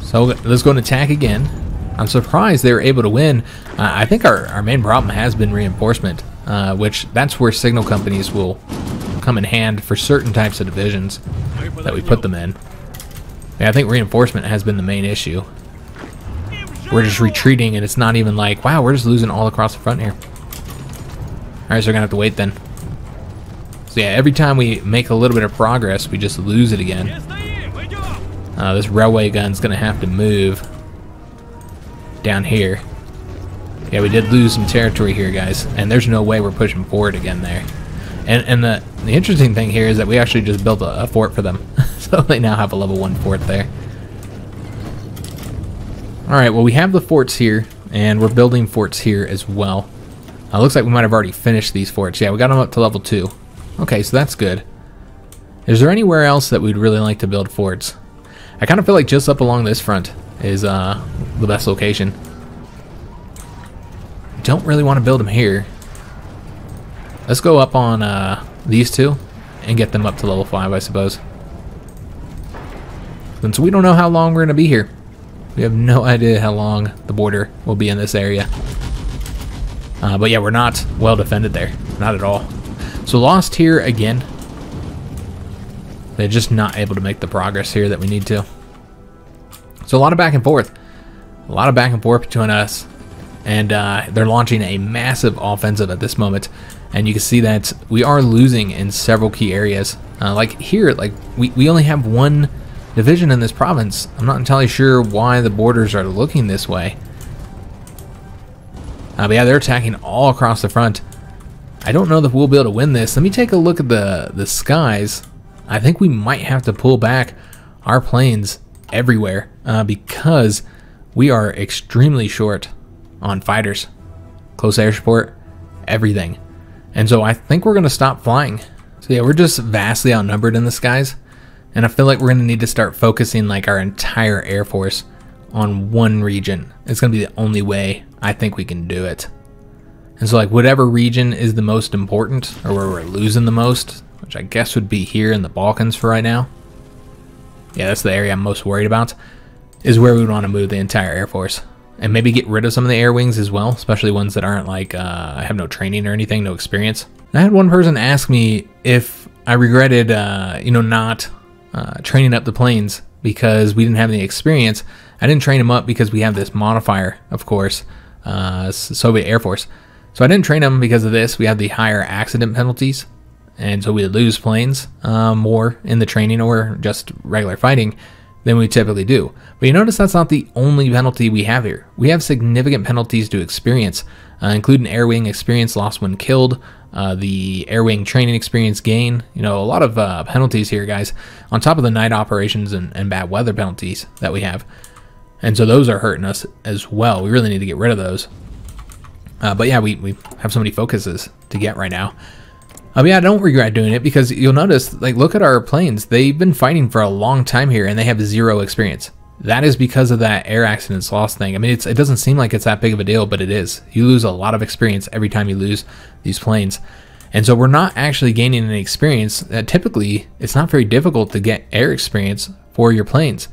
So let's go and attack again. I'm surprised they were able to win. I think our main problem has been reinforcement, which that's where signal companies will come in hand for certain types of divisions that we put them in. Yeah, I think reinforcement has been the main issue. We're just retreating, and it's not even like, wow, we're just losing all across the front here. Alright, so we're gonna have to wait then. So yeah, every time we make a little bit of progress, we just lose it again. This railway gun's gonna have to move down here. Yeah, we did lose some territory here, guys, and there's no way we're pushing forward again there. And the interesting thing here is that we actually just built a fort for them. So they now have a level 1 fort there. Alright, well, we have the forts here, and we're building forts here as well. Looks like we might have already finished these forts. Yeah, we got them up to level 2. Okay, so that's good. Is there anywhere else that we'd really like to build forts? I kind of feel like just up along this front is the best location. Don't really want to build them here. Let's go up on these two and get them up to level 5, I suppose. Since we don't know how long we're going to be here. We have no idea how long the border will be in this area. But yeah, we're not well defended there. Not at all. So lost here again. They're just not able to make the progress here that we need to. So a lot of back and forth. A lot of back and forth between us. And they're launching a massive offensive at this moment. And you can see that we are losing in several key areas. Like here, like we only have one division in this province. I'm not entirely sure why the borders are looking this way. But yeah, they're attacking all across the front. I don't know that we'll be able to win this. Let me take a look at the skies. I think we might have to pull back our planes everywhere because we are extremely short on fighters, close air support, everything. And so I think we're going to stop flying. So yeah, we're just vastly outnumbered in the skies. And I feel like we're going to need to start focusing like our entire Air Force on one region. It's going to be the only way I think we can do it. And so like whatever region is the most important, or where we're losing the most, which I guess would be here in the Balkans for right now. Yeah, that's the area I'm most worried about, is where we would want to move the entire Air Force. And maybe get rid of some of the air wings as well, especially ones that aren't like, have no training or anything, no experience. And I had one person ask me if I regretted, not training up the planes because we didn't have any experience. I didn't train them up because we have this modifier, of course, Soviet Air Force. So I didn't train them because of this. We have the higher accident penalties, and so we lose planes more in the training or just regular fighting than we typically do. But you notice that's not the only penalty we have here. We have significant penalties to experience, including air wing experience lost when killed, the air wing training experience gain, a lot of penalties here, guys, on top of the night operations and bad weather penalties that we have. And so those are hurting us as well. We really need to get rid of those. But yeah, we have so many focuses to get right now. Yeah, I don't regret doing it because you'll notice, like, look at our planes. They've been fighting for a long time here and they have 0 experience. That is because of that air accidents loss thing. I mean, it doesn't seem like it's that big of a deal, but it is. You lose a lot of experience every time you lose these planes. And so we're not actually gaining any experience. Typically, it's not very difficult to get air experience for your planes.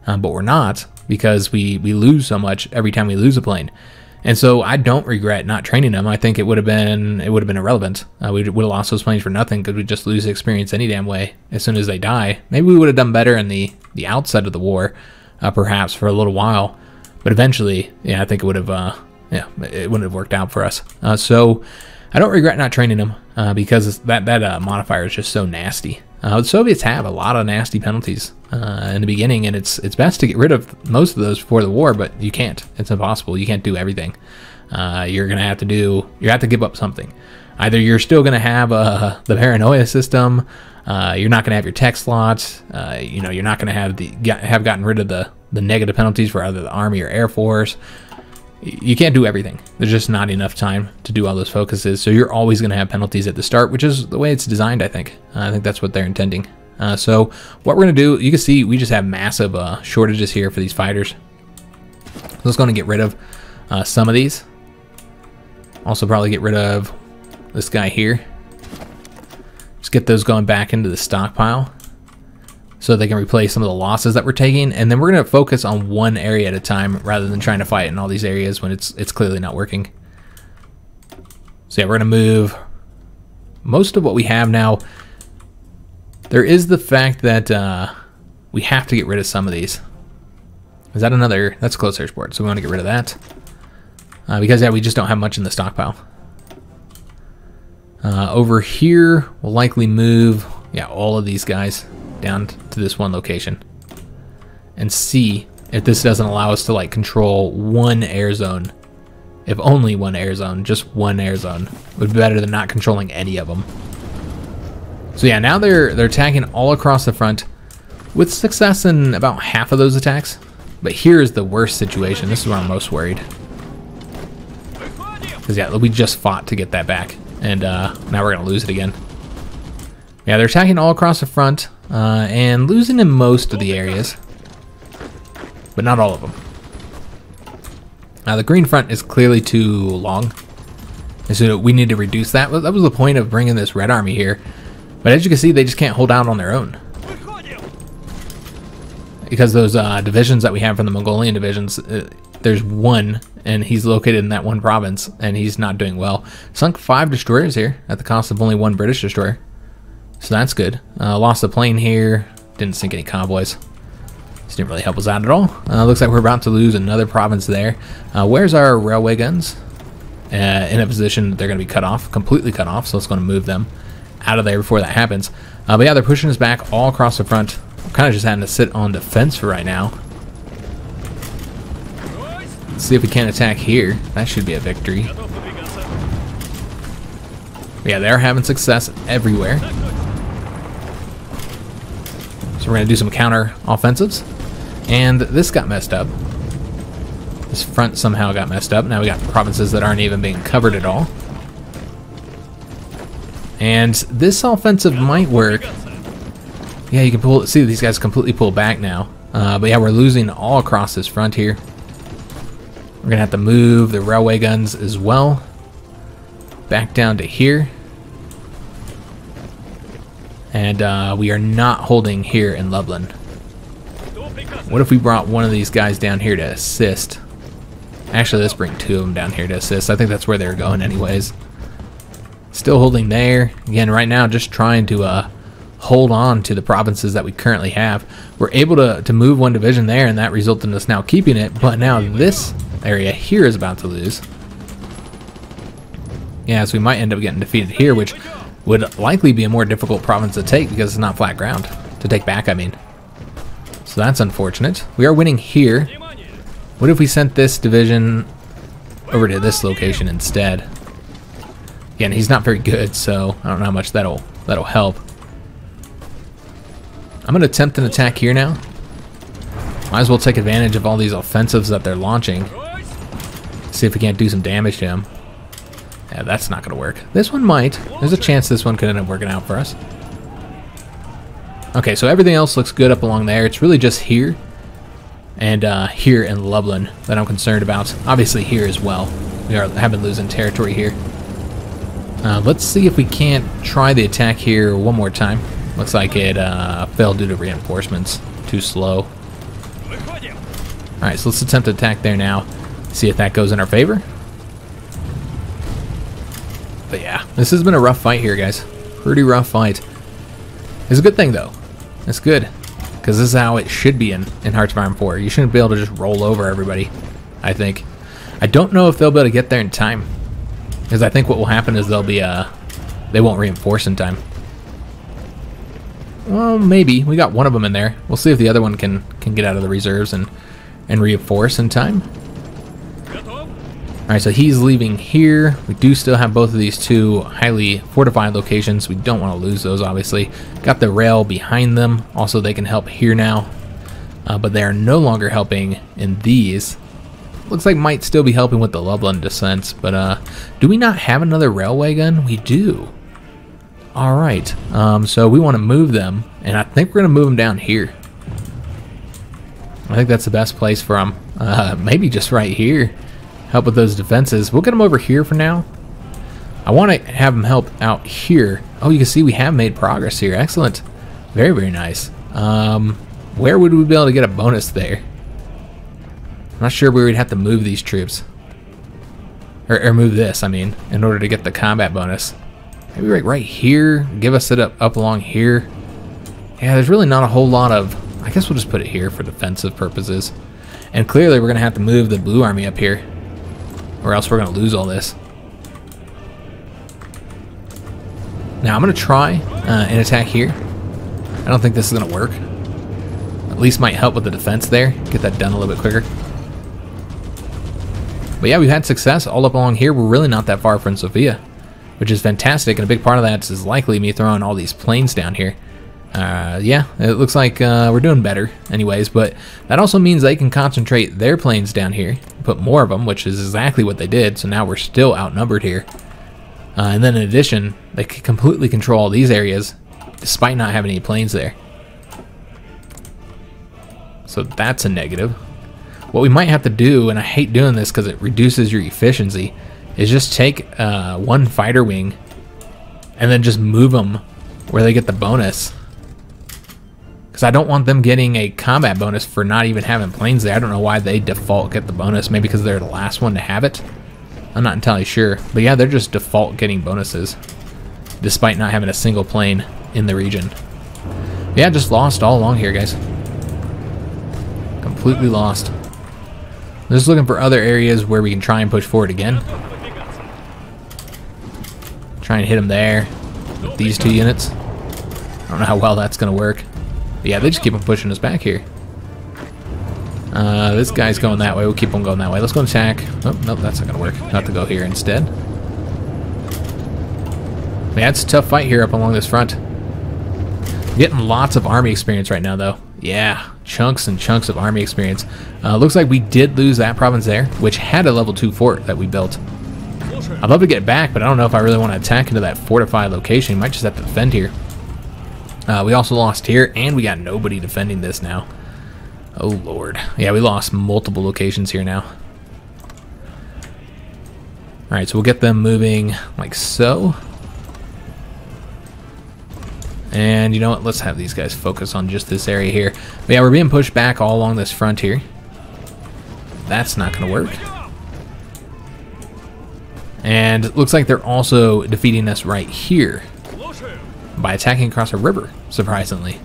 But we're not, because we lose so much every time we lose a plane. And so I don't regret not training them. I think it would have been irrelevant. We would have lost those planes for nothing because we just lose experience any damn way as soon as they die. Maybe we would have done better in the outset of the war, perhaps for a little while, but eventually, yeah, I think it would have, it wouldn't have worked out for us. So I don't regret not training them because that modifier is just so nasty. The Soviets have a lot of nasty penalties in the beginning, and it's best to get rid of most of those before the war, but you can't. It's impossible. You can't do everything. You're gonna have to give up something. Either you're still gonna have the paranoia system, you're not gonna have your tech slots, you're not gonna have gotten rid of the negative penalties for either the Army or Air Force. You can't do everything. There's just not enough time to do all those focuses. So you're always going to have penalties at the start, which is the way it's designed, I think. I think that's what they're intending. So what we're going to do, you can see we just have massive shortages here for these fighters. So let's go and get rid of some of these. Also probably get rid of this guy here. Just get those going back into the stockpile so they can replace some of the losses that we're taking. And then we're going to focus on one area at a time rather than trying to fight in all these areas when it's clearly not working. So yeah, we're going to move most of what we have now. There is the fact that we have to get rid of some of these. Is that another? That's close air support, so we want to get rid of that. Because, yeah, we just don't have much in the stockpile. Over here, we'll likely move, yeah, all of these guys down to this one location. And see if this doesn't allow us to, like, control one air zone. If only one air zone, just one air zone, would be better than not controlling any of them. So, yeah, now they're attacking all across the front with success in about half of those attacks. But here is the worst situation. This is where I'm most worried. Because, yeah, we just fought to get that back. And now we're going to lose it again. Yeah, they're attacking all across the front and losing in most of the areas. But not all of them. Now, the green front is clearly too long. And so we need to reduce that. That was the point of bringing this red army here. But as you can see, they just can't hold out on their own. Because those divisions that we have from the Mongolian divisions, there's one, and he's located in that one province, and he's not doing well. Sunk 5 destroyers here at the cost of only 1 British destroyer. So that's good. Lost a plane here. Didn't sink any convoys. This didn't really help us out at all. Looks like we're about to lose another province there. Where's our railway guns? In a position they're going to be cut off, completely cut off, so it's going to move them out of there before that happens. But yeah, they're pushing us back all across the front. I'm kind of just having to sit on defense for right now. Let's see if we can't attack here. That should be a victory. Yeah, they're having success everywhere. So we're going to do some counter offensives. And this got messed up. This front somehow got messed up. Now we got provinces that aren't even being covered at all. And this offensive might work. Yeah, you can see these guys completely pull back now. But yeah, we're losing all across this front here. We're going to have to move the railway guns as well. Back down to here. And we are not holding here in Lublin. What if we brought one of these guys down here to assist? Actually, let's bring 2 of them down here to assist. I think that's where they're going anyways. Still holding there. Again, right now, just trying to hold on to the provinces that we currently have. We're able to move 1 division there, and that resulted in us now keeping it. But now this area here is about to lose. Yeah, so we might end up getting defeated here, which would likely be a more difficult province to take because it's not flat ground. To take back, I mean. So that's unfortunate. We are winning here. What if we sent this division over to this location instead? Again, he's not very good, so I don't know how much that'll help. I'm going to attempt an attack here now. Might as well take advantage of all these offensives that they're launching. See if we can't do some damage to him. Yeah, that's not going to work. This one might. There's a chance this one could end up working out for us. Okay, so everything else looks good up along there. It's really just here and here in Lublin that I'm concerned about. Obviously here as well. We have been losing territory here. Let's see if we can't try the attack here one more time. Looks like it failed due to reinforcements. Too slow. Alright, so let's attempt to attack there now. See if that goes in our favor. But yeah, this has been a rough fight here, guys. Pretty rough fight. It's a good thing, though. It's good. Because this is how it should be in Hearts of Iron 4. You shouldn't be able to just roll over everybody, I think. I don't know if they'll be able to get there in time. Because I think what will happen is they'll be, they won't reinforce in time. Well, maybe. We got one of them in there. We'll see if the other one can get out of the reserves and reinforce in time. Alright, so he's leaving here. We do still have both of these 2 highly fortified locations. We don't want to lose those, obviously. Got the rail behind them. Also, they can help here now. But they are no longer helping in these. Looks like might still be helping with the Lublin descents. But do we not have another railway gun? We do. Alright, so we want to move them. And I think we're going to move them down here. I think that's the best place for them. Maybe just right here. help with those defenses. We'll get them over here for now. I want to have them help out here. Oh, you can see we have made progress here. Excellent. Very, very nice. Where would we be able to get a bonus there? I'm not sure where we'd have to move these troops. Or move this, I mean, in order to get the combat bonus. Maybe right here. Give us it up along here. Yeah, there's really not a whole lot of... I guess we'll just put it here for defensive purposes. And clearly we're going to have to move the blue army up here, or else we're going to lose all this. Now I'm going to try an attack here. I don't think this is going to work. At least might help with the defense there. Get that done a little bit quicker. But yeah, we've had success all up along here. We're really not that far from Sofia, which is fantastic. And a big part of that is likely me throwing all these planes down here. Yeah, it looks like we're doing better anyways, but that also means they can concentrate their planes down here, put more of them, which is exactly what they did, so now we're still outnumbered here. And then in addition, they can completely control all these areas, despite not having any planes there. So that's a negative. What we might have to do, and I hate doing this because it reduces your efficiency, is just take one fighter wing and then just move them where they get the bonus. Because I don't want them getting a combat bonus for not even having planes there. I don't know why they default get the bonus. Maybe because they're the last one to have it. I'm not entirely sure. But yeah, they're just default getting bonuses, despite not having a single plane in the region. Yeah, just lost all along here, guys. Completely lost. I'm just looking for other areas where we can try and push forward again. Try and hit them there with these two units. I don't know how well that's going to work. But yeah, they just keep on pushing us back here. This guy's going that way. We'll keep on going that way. Let's go and attack. Oh, nope, that's not going to work. We'll have to go here instead. Yeah, it's a tough fight here up along this front. Getting lots of army experience right now, though. Yeah, chunks and chunks of army experience. Looks like we did lose that province there, which had a level 2 fort that we built. I'd love to get back, but I don't know if I really want to attack into that fortified location. We might just have to defend here. We also lost here, and we got nobody defending this now. Oh, Lord. Yeah, we lost multiple locations here now. Alright, so we'll get them moving like so. And you know what? Let's have these guys focus on just this area here. But yeah, we're being pushed back all along this front here. That's not going to work. And it looks like they're also defeating us right here by attacking across a river, surprisingly.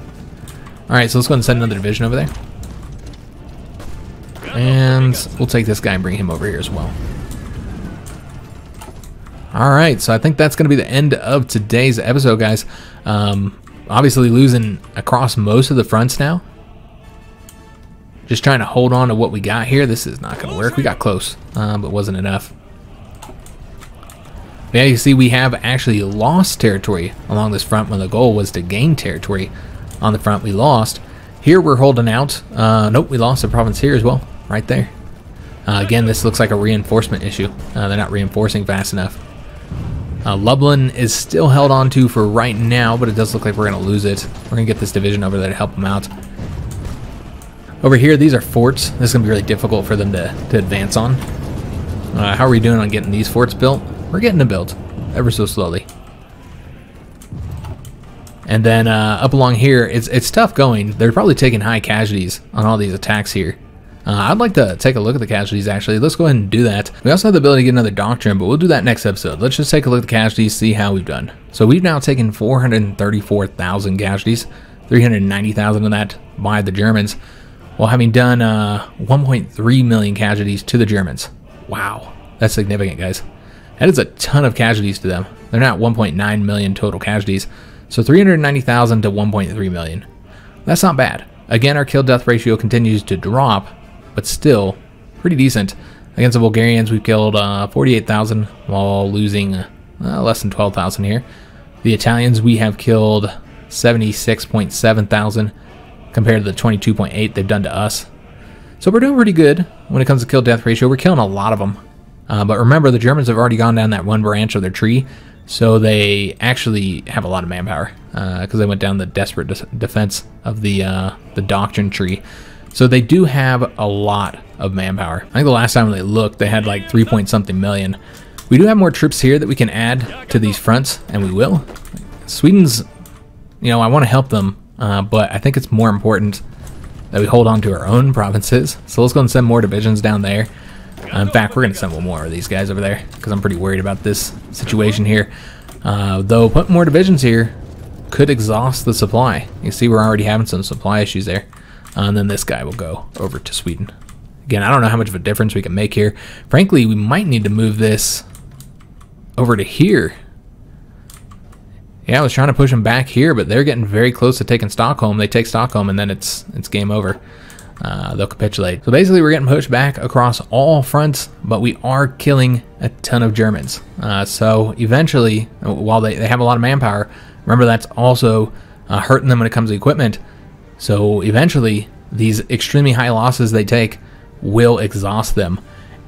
Alright, so let's go ahead and send another division over there. And we'll take this guy and bring him over here as well. Alright, so I think that's going to be the end of today's episode, guys. Obviously losing across most of the fronts now. Just trying to hold on to what we got here. This is not going to work. We got close, but wasn't enough. Yeah, you see we have actually lost territory along this front when the goal was to gain territory on the front. We lost. Here we're holding out. Nope, we lost a province here as well, right there. Again, this looks like a reinforcement issue. They're not reinforcing fast enough. Lublin is still held on to for right now, but it does look like we're going to lose it. We're going to get this division over there to help them out. Over here, these are forts. This is going to be really difficult for them to advance on. How are we doing on getting these forts built? We're getting them built, ever so slowly. And then up along here, it's tough going. They're probably taking high casualties on all these attacks here. I'd like to take a look at the casualties, actually. Let's go ahead and do that. We also have the ability to get another doctrine, but we'll do that next episode. Let's just take a look at the casualties, see how we've done. So we've now taken 434,000 casualties, 390,000 of that by the Germans, while having done 1.3 million casualties to the Germans. Wow, that's significant, guys. That is a ton of casualties to them. They're not 1.9 million total casualties. So 390,000 to 1.3 million. That's not bad. Again, our kill-death ratio continues to drop, but still pretty decent. Against the Bulgarians, we've killed 48,000 while losing less than 12,000 here. The Italians, we have killed 76.7 thousand compared to the 22.8 they've done to us. So we're doing pretty good when it comes to kill-death ratio. We're killing a lot of them. But remember, the Germans have already gone down that one branch of their tree, so they actually have a lot of manpower because they went down the desperate defense of the doctrine tree. So they do have a lot of manpower. I think the last time they looked, they had like 3 point something million. We do have more troops here that we can add to these fronts, and we will. Sweden's, you know, I want to help them, but I think it's more important that we hold on to our own provinces. So let's go and send more divisions down there. In fact, we're going to send one more of these guys over there because I'm pretty worried about this situation here. Though putting more divisions here could exhaust the supply. You see we're already having some supply issues there. And then this guy will go over to Sweden. Again, I don't know how much of a difference we can make here. Frankly, we might need to move this over to here. Yeah, I was trying to push them back here, but they're getting very close to taking Stockholm. They take Stockholm, and then it's game over. They'll capitulate. So basically, we're getting pushed back across all fronts, but we are killing a ton of Germans. So eventually, while they have a lot of manpower, remember that's also hurting them when it comes to equipment. So eventually, these extremely high losses they take will exhaust them.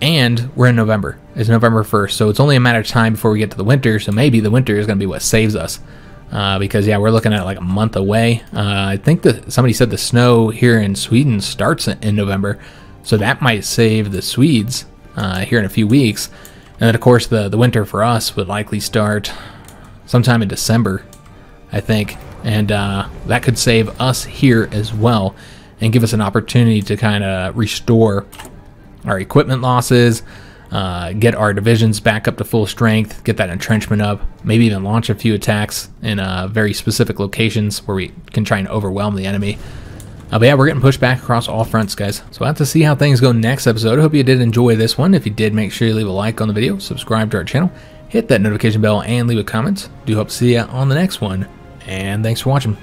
And we're in November. It's November 1st, so it's only a matter of time before we get to the winter, so maybe the winter is going to be what saves us. Because, yeah, we're looking at like a month away. I think that somebody said the snow here in Sweden starts in November, so that might save the Swedes here in a few weeks. And then, of course, the winter for us would likely start sometime in December, I think. And that could save us here as well and give us an opportunity to kind of restore our equipment losses, get our divisions back up to full strength, get that entrenchment up, maybe even launch a few attacks in very specific locations where we can try and overwhelm the enemy. But yeah, we're getting pushed back across all fronts, guys. So we'll have to see how things go next episode. I hope you did enjoy this one. If you did, make sure you leave a like on the video, subscribe to our channel, hit that notification bell, and leave a comment. Do hope to see you on the next one. And thanks for watching.